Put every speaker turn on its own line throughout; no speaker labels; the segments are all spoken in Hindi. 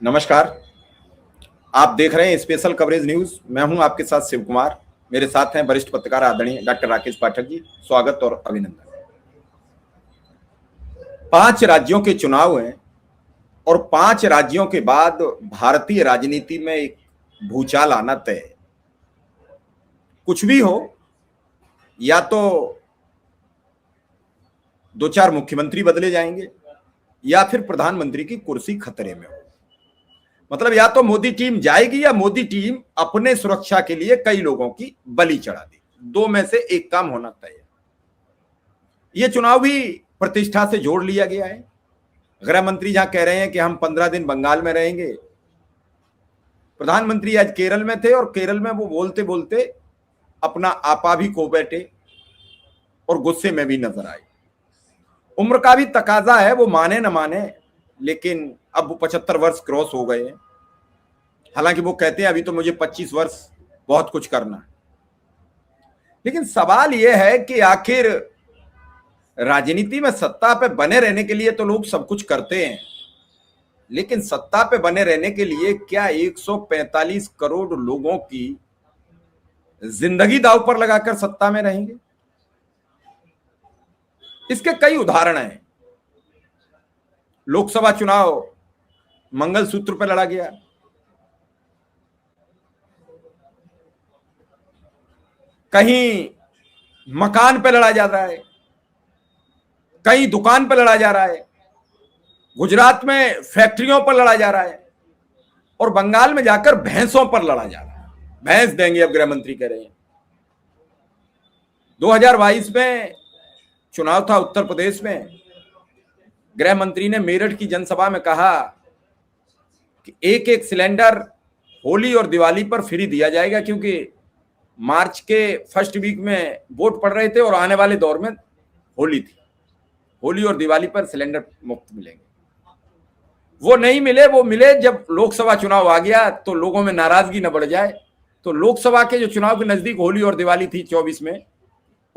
नमस्कार। आप देख रहे हैं स्पेशल कवरेज न्यूज। मैं हूं आपके साथ शिव कुमार। मेरे साथ हैं वरिष्ठ पत्रकार आदरणीय डॉक्टर राकेश पाठक जी। स्वागत और अभिनंदन। 5 राज्यों के चुनाव हैं और 5 राज्यों के बाद भारतीय राजनीति में एक भूचाल आना तय है। कुछ भी हो, या तो 2-4 मुख्यमंत्री बदले जाएंगे या फिर प्रधानमंत्री की कुर्सी खतरे में हो। मतलब या तो मोदी टीम जाएगी या मोदी टीम अपने सुरक्षा के लिए कई लोगों की बलि चढ़ा देगी। दो में से एक काम होना तय है। ये चुनाव भी प्रतिष्ठा से जोड़ लिया गया है। गृह मंत्री जहां कह रहे हैं कि हम 15 दिन बंगाल में रहेंगे, प्रधानमंत्री आज केरल में थे और केरल में वो बोलते बोलते अपना आपा भी खो बैठे और गुस्से में भी नजर आए। उम्र का भी तकाजा है, वो माने न माने, लेकिन अब वो 75 वर्ष क्रॉस हो गए हैं। हालांकि वो कहते हैं अभी तो मुझे 25 वर्ष बहुत कुछ करना है। लेकिन सवाल यह है कि आखिर राजनीति में सत्ता पे बने रहने के लिए तो लोग सब कुछ करते हैं, लेकिन सत्ता पे बने रहने के लिए क्या 145 करोड़ लोगों की जिंदगी दांव पर लगाकर सत्ता में रहेंगे? इसके कई उदाहरण हैं। लोकसभा चुनाव मंगलसूत्र पर लड़ा गया, कहीं मकान पर लड़ा जा रहा है, कहीं दुकान पर लड़ा जा रहा है, गुजरात में फैक्ट्रियों पर लड़ा जा रहा है और बंगाल में जाकर भैंसों पर लड़ा जा रहा है। भैंस देंगे अब गृह मंत्री कह रहे हैं। 2022 में चुनाव था उत्तर प्रदेश में। गृह मंत्री ने मेरठ की जनसभा में कहा कि एक एक सिलेंडर होली और दिवाली पर फ्री दिया जाएगा, क्योंकि मार्च के फर्स्ट वीक में वोट पड़ रहे थे और आने वाले दौर में होली थी। होली और दिवाली पर सिलेंडर मुफ्त मिलेंगे। वो नहीं मिले, वो मिले जब लोकसभा चुनाव आ गया तो लोगों में नाराजगी न बढ़ जाए। तो लोकसभा के जो चुनाव के नजदीक होली और दिवाली थी 24 में,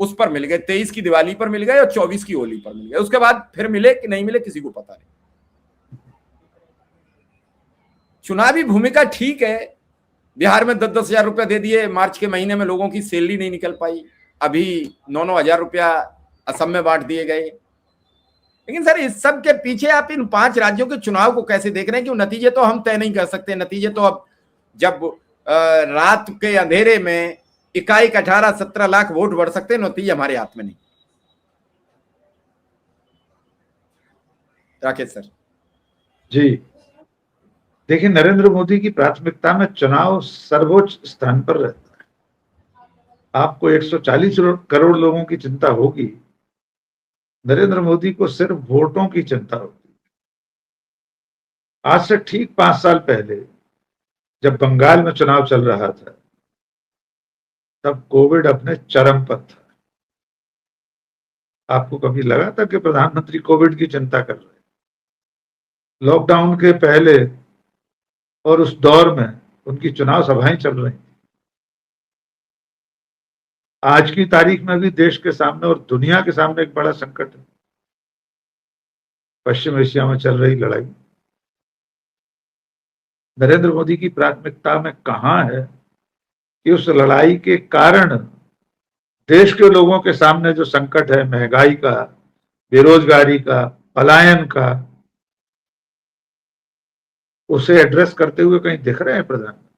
उस पर मिल गए। 23 की दिवाली पर मिल गए और 24 की होली पर मिल गए। उसके बाद फिर मिले कि नहीं मिले किसी को पता नहीं। चुनावी भूमिका ठीक है। बिहार में 10-10 हजार रुपया दे दिए, मार्च के महीने में लोगों की सैलरी नहीं निकल पाई। अभी 9-9 हजार रुपया असम में बांट दिए गए। लेकिन सर, इस सब के पीछे आप इन 5 राज्यों के चुनाव को कैसे देख रहे हैं? कि नतीजे तो हम तय नहीं कर सकते। नतीजे तो अब जब रात के अंधेरे में इकाई 18-17 लाख वोट बढ़ सकते हैं, नतीजे हमारे हाथ में नहीं। राकेश सर।
जी देखिए, नरेंद्र मोदी की प्राथमिकता में चुनाव सर्वोच्च स्थान पर रहता है। आपको 140 करोड़ लोगों की चिंता होगी, नरेंद्र मोदी को सिर्फ वोटों की चिंता होगी। आज से ठीक 5 साल पहले जब बंगाल में चुनाव चल रहा था, तब कोविड अपने चरम पर था। आपको कभी लगा था कि प्रधानमंत्री कोविड की चिंता कर रहे हैं? लॉकडाउन के पहले और उस दौर में उनकी चुनाव सभाएं चल रही थी। आज की तारीख में भी देश के सामने और दुनिया के सामने एक बड़ा संकट है, पश्चिम एशिया में चल रही लड़ाई। नरेंद्र मोदी की प्राथमिकता में कहां है कि उस लड़ाई के कारण देश के लोगों के सामने जो संकट है, महंगाई का, बेरोजगारी का, पलायन का, उसे एड्रेस करते हुए कहीं दिख रहे हैं प्रधानमंत्री?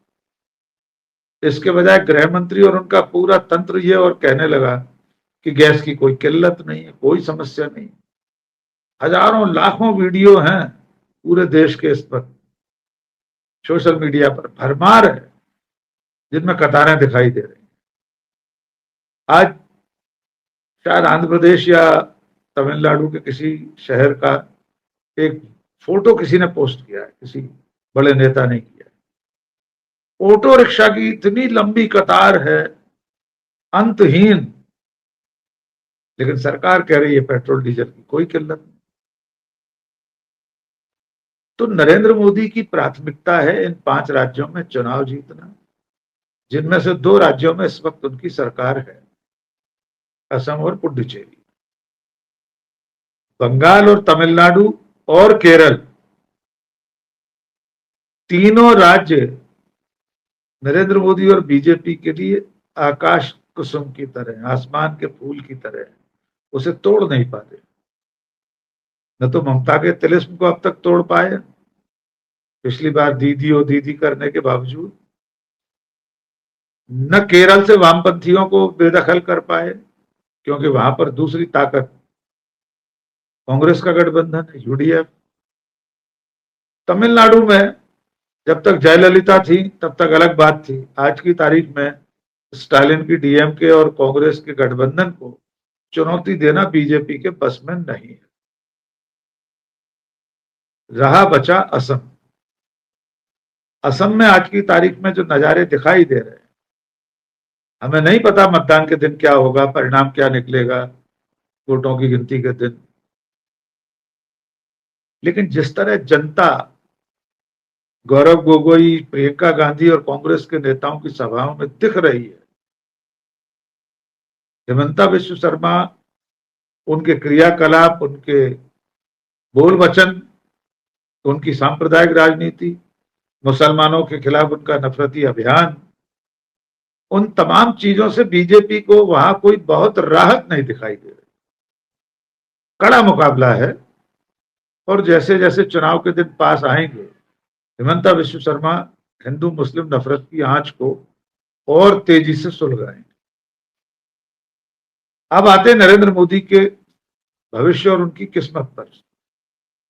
इसके बजाय गृह मंत्री और उनका पूरा तंत्र ये और कहने लगा कि गैस की कोई किल्लत नहीं है, कोई समस्या नहीं। हजारों लाखों वीडियो हैं पूरे देश के इस पर, सोशल मीडिया पर भरमार है, जिनमें कतारें दिखाई दे रही। आज शायद आंध्र प्रदेश या तमिलनाडु के किसी शहर का एक फोटो किसी ने पोस्ट किया है, किसी बड़े नेता ने किया है। ऑटो रिक्शा की इतनी लंबी कतार है, अंतहीन, लेकिन सरकार कह रही है पेट्रोल डीजल की कोई किल्लत नहीं। तो नरेंद्र मोदी की प्राथमिकता है इन 5 राज्यों में चुनाव जीतना, जिनमें से 2 राज्यों में इस वक्त उनकी सरकार है, असम और पुडुचेरी। बंगाल और तमिलनाडु और केरल तीनों राज्य नरेंद्र मोदी और बीजेपी के लिए आकाश कुसुम की तरह, आसमान के फूल की तरह, उसे तोड़ नहीं पाते। न तो ममता के तिलिस्म को अब तक तोड़ पाए, पिछली बार दीदी और दीदी करने के बावजूद, न केरल से वामपंथियों को बेदखल कर पाए, क्योंकि वहां पर दूसरी ताकत कांग्रेस का गठबंधन है, यूडीएफ। तमिलनाडु में जब तक जयललिता थी तब तक अलग बात थी, आज की तारीख में स्टालिन की डीएमके और कांग्रेस के गठबंधन को चुनौती देना बीजेपी के बस में नहीं है। रहा बचा असम। असम में आज की तारीख में जो नजारे दिखाई दे रहे हैं, हमें नहीं पता मतदान के दिन क्या होगा, परिणाम क्या निकलेगा वोटों की गिनती के दिन, लेकिन जिस तरह जनता गौरव गोगोई, प्रियंका गांधी और कांग्रेस के नेताओं की सभाओं में दिख रही है, हेमंता विश्व शर्मा, उनके क्रियाकलाप, उनके बोल वचन, उनकी सांप्रदायिक राजनीति, मुसलमानों के खिलाफ उनका नफरती अभियान, उन तमाम चीजों से बीजेपी को वहां कोई बहुत राहत नहीं दिखाई दे रही। कड़ा मुकाबला है, और जैसे जैसे चुनाव के दिन पास आएंगे, हेमंता विश्व शर्मा हिंदू मुस्लिम नफरत की आंच को और तेजी से सुलगाएंगे। अब आते नरेंद्र मोदी के भविष्य और उनकी किस्मत पर।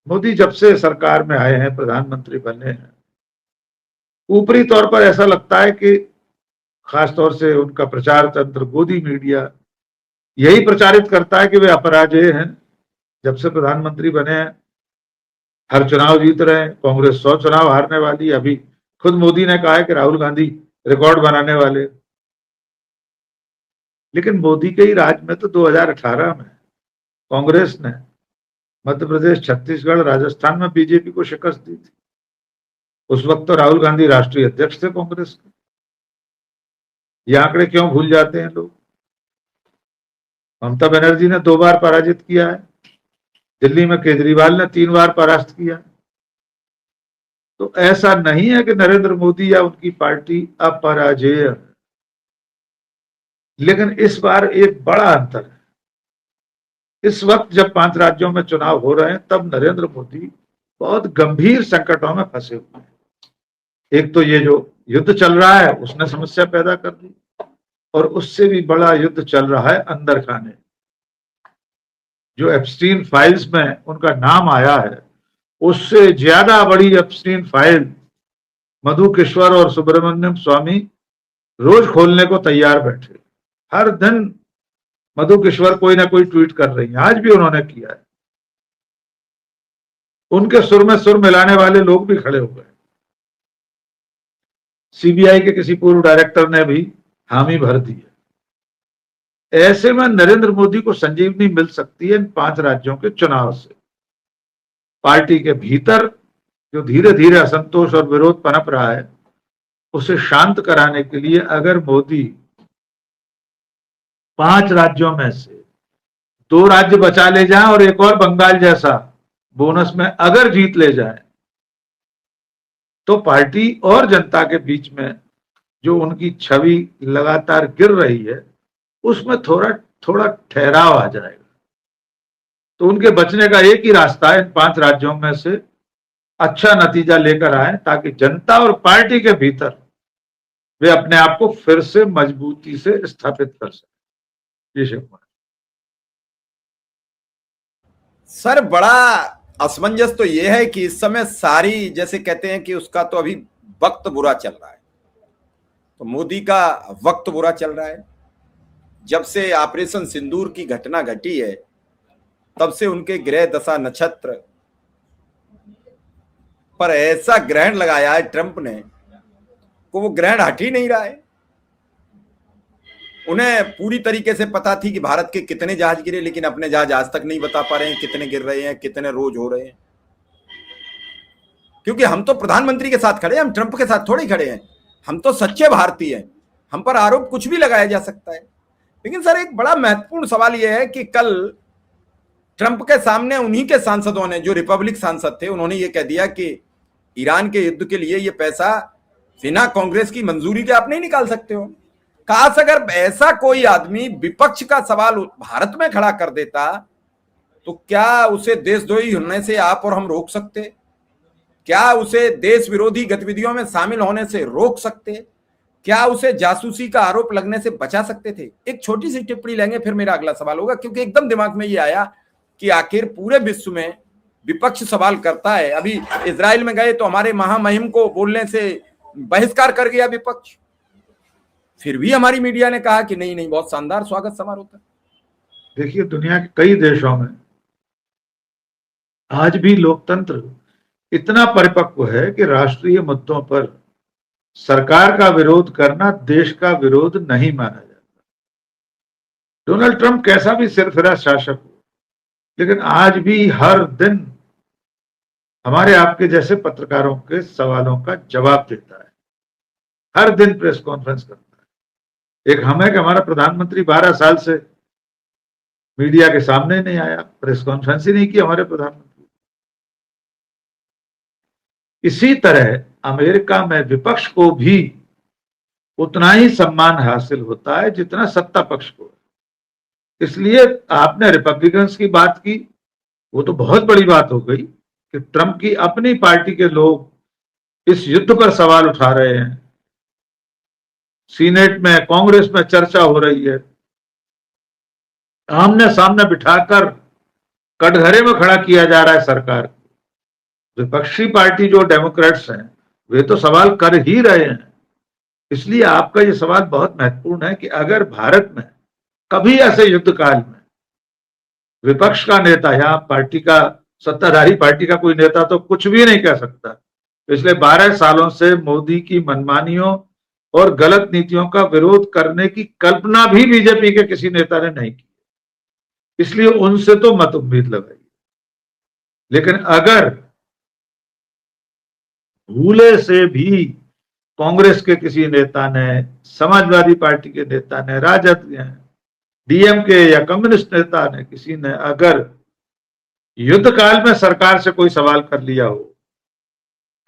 मोदी जब से सरकार में आए हैं, प्रधानमंत्री बने हैं, ऊपरी तौर पर ऐसा लगता है कि खासतौर से उनका प्रचार तंत्र, गोदी मीडिया यही प्रचारित करता है कि वे अपराजेय हैं। जब से प्रधानमंत्री बने हैं हर चुनाव जीत रहे हैं, कांग्रेस 100 चुनाव हारने वाली। अभी खुद मोदी ने कहा है कि राहुल गांधी रिकॉर्ड बनाने वाले। लेकिन मोदी के ही राज में तो 2018 में कांग्रेस ने मध्य प्रदेश, छत्तीसगढ़, राजस्थान में बीजेपी को शिकस्त दी थी। उस वक्त तो राहुल गांधी राष्ट्रीय अध्यक्ष थे कांग्रेस के। ये आंकड़े क्यों भूल जाते हैं लोग? ममता बनर्जी ने 2 बार पराजित किया है, दिल्ली में केजरीवाल ने 3 बार परास्त किया। तो ऐसा नहीं है कि नरेंद्र मोदी या उनकी पार्टी अपराजेय है, लेकिन इस बार एक बड़ा अंतर है। इस वक्त जब 5 राज्यों में चुनाव हो रहे हैं, तब नरेंद्र मोदी बहुत गंभीर संकटों में फंसे हुए हैं। एक तो ये जो युद्ध चल रहा है उसने समस्या पैदा कर दी, और उससे भी बड़ा युद्ध चल रहा है अंदर खाने। जो एप्स्टीन फाइल्स में उनका नाम आया है, उससे ज्यादा बड़ी एप्स्टीन फाइल मधु किश्वर और सुब्रमण्यम स्वामी रोज खोलने को तैयार बैठे। हर दिन मधु किश्वर कोई ना कोई ट्वीट कर रही है, आज भी उन्होंने किया है। उनके सुर में सुर मिलाने वाले लोग भी खड़े हो गए। सीबीआई के किसी पूर्व डायरेक्टर ने भी हामी भर दी है। ऐसे में नरेंद्र मोदी को संजीवनी मिल सकती है इन 5 राज्यों के चुनाव से। पार्टी के भीतर जो धीरे धीरे असंतोष और विरोध पनप रहा है, उसे शांत कराने के लिए अगर मोदी 5 राज्यों में से 2 राज्य बचा ले जाएं और एक और बंगाल जैसा बोनस में अगर जीत ले जाए, तो पार्टी और जनता के बीच में जो उनकी छवि लगातार गिर रही है, उसमें थोड़ा थोड़ा ठहराव आ जाएगा। तो उनके बचने का एक ही रास्ता है, इन 5 राज्यों में से अच्छा नतीजा लेकर आए, ताकि जनता और पार्टी के भीतर वे अपने आप को फिर से मजबूती से स्थापित कर सके। जी शिव कुमार।
सर, बड़ा असमंजस तो यह है कि इस समय सारी, जैसे कहते हैं कि उसका तो अभी वक्त बुरा चल रहा है, तो मोदी का वक्त बुरा चल रहा है। जब से ऑपरेशन सिंदूर की घटना घटी है, तब से उनके ग्रह दशा नक्षत्र पर ऐसा ग्रहण लगाया है ट्रंप ने को वो ग्रहण हट ही नहीं रहा है। उन्हें पूरी तरीके से पता थी कि भारत के कितने जहाज गिरे, लेकिन अपने जहाज आज तक नहीं बता पा रहे हैं कितने गिर रहे हैं, कितने रोज हो रहे हैं। क्योंकि हम तो प्रधानमंत्री के साथ खड़े हैं, हम ट्रंप के साथ थोड़ी खड़े हैं। हम तो सच्चे भारतीय हैं, हम पर आरोप कुछ भी लगाया जा सकता है। लेकिन सर, एक बड़ा महत्वपूर्ण सवाल यह है कि कल ट्रंप के सामने उन्हीं के सांसदों ने, जो रिपब्लिक सांसद थे, उन्होंने ये कह दिया कि ईरान के युद्ध के लिए ये पैसा बिना कांग्रेस की मंजूरी के आप नहीं निकाल सकते हो। काश अगर ऐसा कोई आदमी विपक्ष का सवाल भारत में खड़ा कर देता तो क्या उसे देशद्रोही होने से आप और हम रोक सकते? क्या उसे देश विरोधी गतिविधियों में शामिल होने से रोक सकते? क्या उसे जासूसी का आरोप लगने से बचा सकते थे? एक छोटी सी टिप्पणी लेंगे, फिर मेरा अगला सवाल होगा, क्योंकि एकदम दिमाग में ये आया कि आखिर पूरे विश्व में विपक्ष सवाल करता है। अभी इजराइल में गए तो हमारे महामहिम को बोलने से बहिष्कार कर गया विपक्ष, फिर भी हमारी मीडिया ने कहा कि नहीं नहीं बहुत शानदार स्वागत समारोह था।
देखिए, दुनिया के कई देशों में आज भी लोकतंत्र इतना परिपक्व है कि राष्ट्रीय मुद्दों पर सरकार का विरोध करना देश का विरोध नहीं माना जाता। डोनाल्ड ट्रंप कैसा भी सिरफिरा शासक हो, लेकिन आज भी हर दिन हमारे आपके जैसे पत्रकारों के सवालों का जवाब देता है, हर दिन प्रेस कॉन्फ्रेंस करता है। एक हम है कि हमारा प्रधानमंत्री 12 साल से मीडिया के सामने नहीं आया, प्रेस कॉन्फ्रेंस ही नहीं की हमारे प्रधानमंत्री। इसी तरह अमेरिका में विपक्ष को भी उतना ही सम्मान हासिल होता है जितना सत्ता पक्ष को। इसलिए आपने रिपब्लिकन्स की बात की, वो तो बहुत बड़ी बात हो गई कि ट्रंप की अपनी पार्टी के लोग इस युद्ध पर सवाल उठा रहे हैं। सीनेट में, कांग्रेस में चर्चा हो रही है, आमने सामने बिठाकर कटघरे में खड़ा किया जा रहा है सरकार। विपक्षी पार्टी जो डेमोक्रेट्स हैं वे तो सवाल कर ही रहे हैं। इसलिए आपका ये सवाल बहुत महत्वपूर्ण है कि अगर भारत में कभी ऐसे युद्ध काल में विपक्ष का नेता या पार्टी का, सत्ताधारी पार्टी का कोई नेता तो कुछ भी नहीं कह सकता। पिछले 12 सालों से मोदी की मनमानियों और गलत नीतियों का विरोध करने की कल्पना भी बीजेपी के किसी नेता ने नहीं की, इसलिए उनसे तो मत उम्मीद लगाइए। लेकिन अगर भूले से भी कांग्रेस के किसी नेता ने, समाजवादी पार्टी के नेता ने, राजद ने, डीएमके या कम्युनिस्ट नेता ने, किसी ने अगर युद्ध काल में सरकार से कोई सवाल कर लिया हो,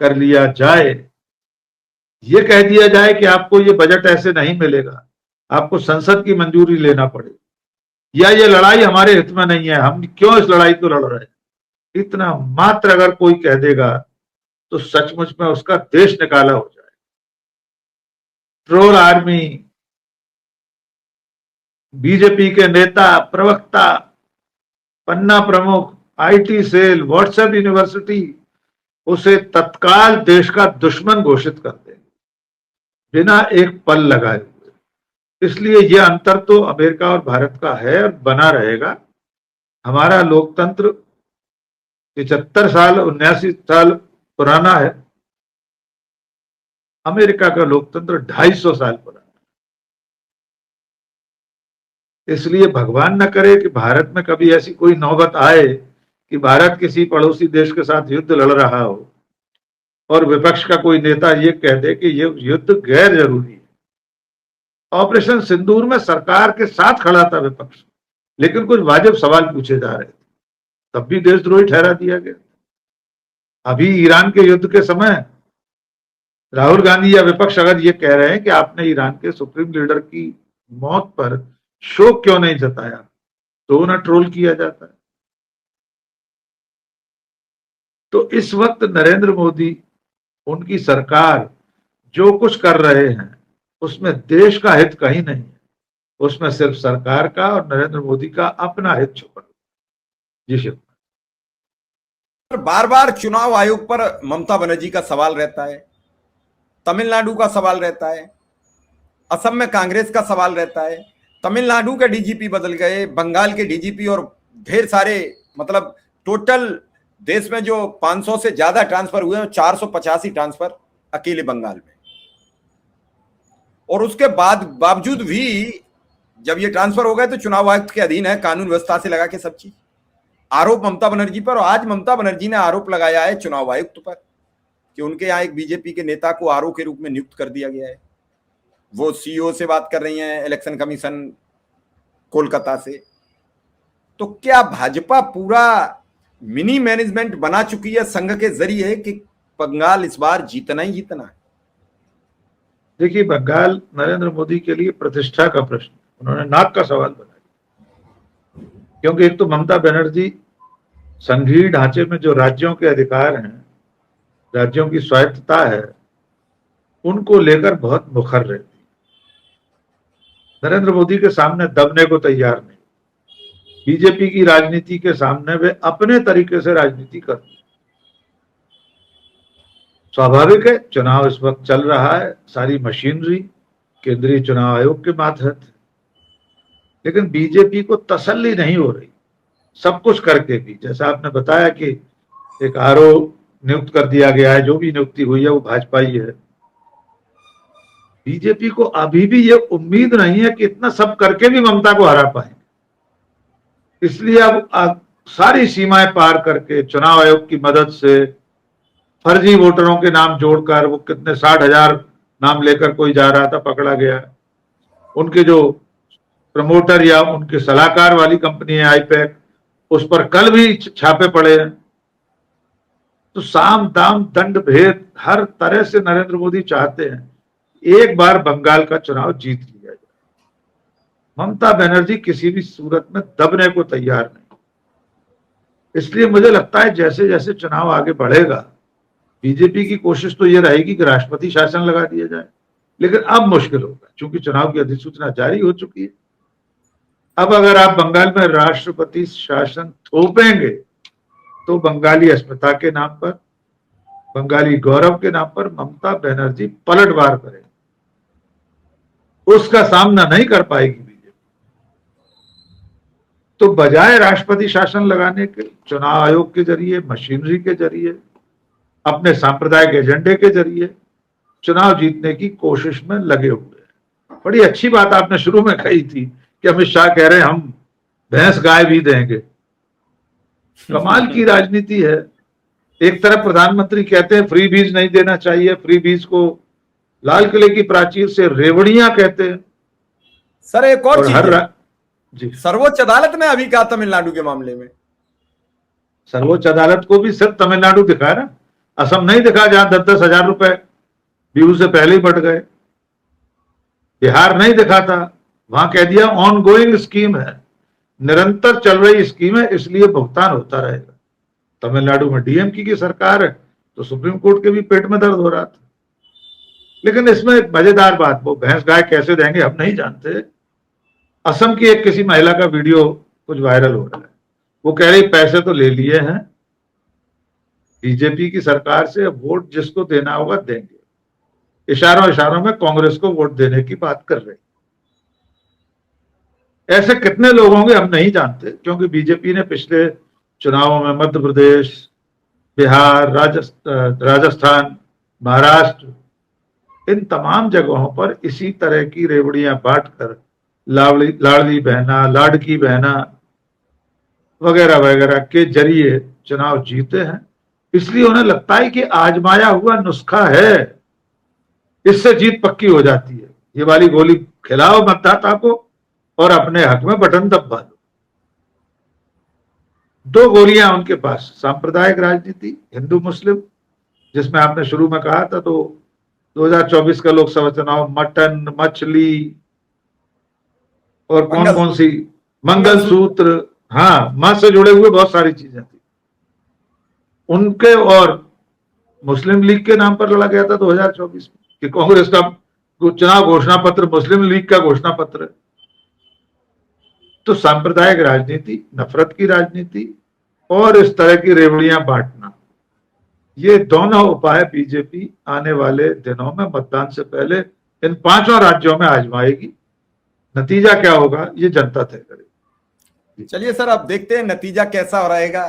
कर लिया जाए, ये कह दिया जाए कि आपको ये बजट ऐसे नहीं मिलेगा, आपको संसद की मंजूरी लेना पड़े, या ये लड़ाई हमारे हित में नहीं है, हम क्यों इस लड़ाई को लड़ रहे हैं, इतना मात्र अगर कोई कह देगा तो सचमुच में उसका देश निकाला हो जाए। ट्रोल आर्मी, बीजेपी के नेता, प्रवक्ता, पन्ना प्रमुख, आईटी सेल, व्हाट्सएप यूनिवर्सिटी उसे तत्काल देश का दुश्मन घोषित कर देंगे बिना एक पल लगाए हुए। इसलिए यह अंतर तो अमेरिका और भारत का है और बना रहेगा। हमारा लोकतंत्र 75 साल, 79 साल पुराना है, अमेरिका का लोकतंत्र 250 साल पुराना है। इसलिए भगवान न करे कि भारत में कभी ऐसी कोई नौबत आए कि भारत किसी पड़ोसी देश के साथ युद्ध लड़ रहा हो और विपक्ष का कोई नेता ये कह दे कि ये युद्ध गैर जरूरी है। ऑपरेशन सिंदूर में सरकार के साथ खड़ा था विपक्ष, लेकिन कुछ वाजिब सवाल पूछे जा रहे थे, तब भी देशद्रोही ठहरा दिया गया। अभी ईरान के युद्ध के समय राहुल गांधी या विपक्ष अगर ये कह रहे हैं कि आपने ईरान के सुप्रीम लीडर की मौत पर शोक क्यों नहीं जताया, तो उन्हें ट्रोल किया जाता है। तो इस वक्त नरेंद्र मोदी, उनकी सरकार जो कुछ कर रहे हैं उसमें देश का हित कहीं नहीं है, उसमें सिर्फ सरकार का और नरेंद्र मोदी का अपना हित छुपा। जी शिव।
बार बार चुनाव आयोग पर ममता बनर्जी का सवाल रहता है, तमिलनाडु का सवाल रहता है, असम में कांग्रेस का सवाल रहता है। तमिलनाडु के डीजीपी बदल गए, बंगाल के डीजीपी और ढेर सारे, मतलब टोटल देश में जो 500 से ज्यादा ट्रांसफर हुए हैं 485 ट्रांसफर अकेले बंगाल में। और उसके बावजूद भी जब ये ट्रांसफर हो गए तो चुनाव आयुक्त के अधीन है, कानून व्यवस्था से लगा के सब चीज। आरोप ममता बनर्जी पर, और आज ममता बनर्जी ने आरोप लगाया है चुनाव आयुक्त पर कि उनके यहाँ एक बीजेपी के नेता को आरओ के रूप में नियुक्त कर दिया गया है। वो सीईओ से बात कर रही हैं, इलेक्शन कमीशन कोलकाता से। तो क्या भाजपा पूरा मिनी मैनेजमेंट बना चुकी है संघ के जरिए कि बंगाल इस बार जीतना ही जीतना है।
देखिए, बंगाल नरेंद्र मोदी के लिए प्रतिष्ठा का प्रश्न, उन्होंने नाक का सवाल बनाया, क्योंकि एक तो ममता बनर्जी संघीय ढांचे में जो राज्यों के अधिकार हैं, राज्यों की स्वायत्तता है, उनको लेकर बहुत मुखर रहती, नरेंद्र मोदी के सामने दबने को तैयार नहीं, बीजेपी की राजनीति के सामने वे अपने तरीके से राजनीति करते। स्वाभाविक है, चुनाव इस वक्त चल रहा है, सारी मशीनरी केंद्रीय चुनाव आयोग के मातहत है, लेकिन बीजेपी को तसल्ली नहीं हो रही, सब कुछ करके भी। जैसा आपने बताया कि एक आरओ नियुक्त कर दिया गया है, जो भी नियुक्ति हुई है वो भाजपा ही है। बीजेपी को अभी भी ये उम्मीद नहीं है कि इतना सब करके भी ममता को हरा पाएंगे, इसलिए अब सारी सीमाएं पार करके चुनाव आयोग की मदद से फर्जी वोटरों के नाम जोड़कर, वो कितने 60,000 नाम लेकर कोई जा रहा था, पकड़ा गया, उनके जो प्रमोटर या उनके सलाहकार वाली कंपनी है आईपैक, उस पर कल भी छापे पड़े हैं। तो साम दाम दंड भेद हर तरह से नरेंद्र मोदी चाहते हैं एक बार बंगाल का चुनाव जीत लिया जाए। ममता बनर्जी किसी भी सूरत में दबने को तैयार नहीं, इसलिए मुझे लगता है जैसे जैसे चुनाव आगे बढ़ेगा, बीजेपी की कोशिश तो ये रहेगी कि राष्ट्रपति शासन लगा दिया जाए, लेकिन अब मुश्किल होगा क्योंकि चुनाव की अधिसूचना जारी हो चुकी है। अब अगर आप बंगाल में राष्ट्रपति शासन थोपेंगे तो बंगाली अस्मिता के नाम पर, बंगाली गौरव के नाम पर ममता बनर्जी पलटवार करेगी, उसका सामना नहीं कर पाएगी बीजेपी। तो बजाय राष्ट्रपति शासन लगाने के, चुनाव आयोग के जरिए, मशीनरी के जरिए, अपने सांप्रदायिक एजेंडे के जरिए चुनाव जीतने की कोशिश में लगे हुए हैं। बड़ी अच्छी बात आपने शुरू में कही थी कि अमित शाह कह रहे हैं हम भैंस गाय भी देंगे। कमाल की राजनीति है। एक तरफ प्रधानमंत्री कहते हैं फ्री बीज नहीं देना चाहिए, फ्री बीज को लाल किले की प्राचीर से रेवड़ियां कहते हैं।
सर एक और चीज है,
जी,
सर्वोच्च अदालत ने अभी कहा तमिलनाडु के मामले में,
सर्वोच्च अदालत को भी सिर्फ तमिलनाडु दिखा रहा, असम नहीं दिखा, जहां 10-10 हजार रुपए ड्यू से पहले ही बढ़ गए। बिहार नहीं दिखा था, वहां कह दिया ऑन गोइंग स्कीम है, निरंतर चल रही स्कीम है, इसलिए भुगतान होता रहेगा। तमिलनाडु में डीएमके की सरकार है तो सुप्रीम कोर्ट के भी पेट में दर्द हो रहा था। लेकिन इसमें एक मजेदार बात, वो भैंस गाय कैसे देंगे हम नहीं जानते। असम की एक किसी महिला का वीडियो कुछ वायरल हो रहा है, वो कह रही पैसे तो ले लिए हैं बीजेपी की सरकार से, वोट जिसको देना होगा देंगे, इशारों इशारों में कांग्रेस को वोट देने की बात कर रही। ऐसे कितने लोग होंगे हम नहीं जानते, क्योंकि बीजेपी ने पिछले चुनावों में मध्य प्रदेश, बिहार, राजस्थान, महाराष्ट्र, इन तमाम जगहों पर इसी तरह की रेवड़ियां बांटकर लाडली बहना, लाडकी बहना वगैरह वगैरह के जरिए चुनाव जीते हैं। इसलिए उन्हें लगता है कि आजमाया हुआ नुस्खा है, इससे जीत पक्की हो जाती है। ये वाली गोली खिलाओ मतदाता को और अपने हक में बटन दबा दो। दो गोलियां उनके पास, सांप्रदायिक राजनीति, हिंदू मुस्लिम, जिसमें आपने शुरू में कहा था, तो 2024 का लोकसभा चुनाव मटन, मछली और कौन कौन सी, मंगलसूत्र, हाँ, मां से जुड़े हुए बहुत सारी चीजें थी उनके, और मुस्लिम लीग के नाम पर लड़ा गया था 2024 में कि कांग्रेस का चुनाव घोषणा पत्र मुस्लिम लीग का घोषणा पत्र है। तो सांप्रदायिक राजनीति, नफरत की राजनीति और इस तरह की रेवड़ियां बांटना, ये दोनों उपाय बीजेपी आने वाले दिनों में मतदान से पहले इन 5 राज्यों में आजमाएगी। नतीजा क्या होगा ये जनता तय करेगी।
चलिए सर, अब देखते हैं नतीजा कैसा रहेगा।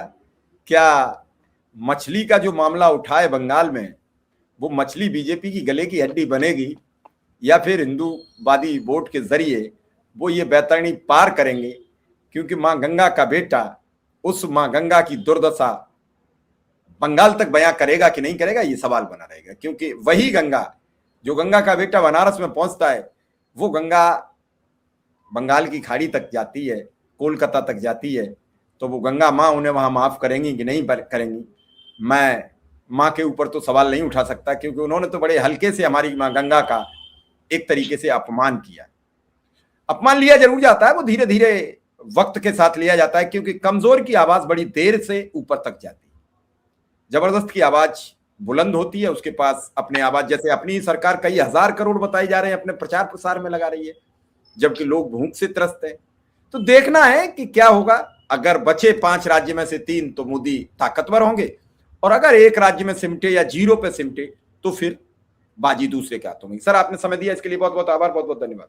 क्या मछली का जो मामला उठा है बंगाल में, वो मछली बीजेपी की गले की हड्डी बनेगी, या फिर हिंदूवादी वोट के जरिए वो ये बैतरणी पार करेंगे? क्योंकि मां गंगा का बेटा उस मां गंगा की दुर्दशा बंगाल तक बयां करेगा कि नहीं करेगा, ये सवाल बना रहेगा। क्योंकि वही गंगा, जो गंगा का बेटा बनारस में पहुंचता है, वो गंगा बंगाल की खाड़ी तक जाती है, कोलकाता तक जाती है। तो वो गंगा मां उन्हें वहां माफ करेंगी कि नहीं करेंगी, मैं मां के ऊपर तो सवाल नहीं उठा सकता, क्योंकि उन्होंने तो बड़े हल्के से हमारी मां गंगा का एक तरीके से अपमान किया। अपमान लिया जरूर जाता है, वो धीरे धीरे वक्त के साथ लिया जाता है, क्योंकि कमजोर की आवाज बड़ी देर से ऊपर तक जाती है। जबरदस्त की आवाज बुलंद होती है, उसके पास अपने आवाज, जैसे अपनी सरकार कई हजार करोड़ बताई जा रहे हैं अपने प्रचार प्रसार में लगा रही है, जबकि लोग भूख से त्रस्त हैं। तो देखना है कि क्या होगा। अगर बचे 5 राज्य में से 3 तो मोदी ताकतवर होंगे, और अगर एक राज्य में सिमटे या 0 पे सिमटे तो फिर बाजी दूसरे के हाथों में। सर, आपने समय दिया इसके लिए बहुत बहुत आभार, बहुत बहुत धन्यवाद।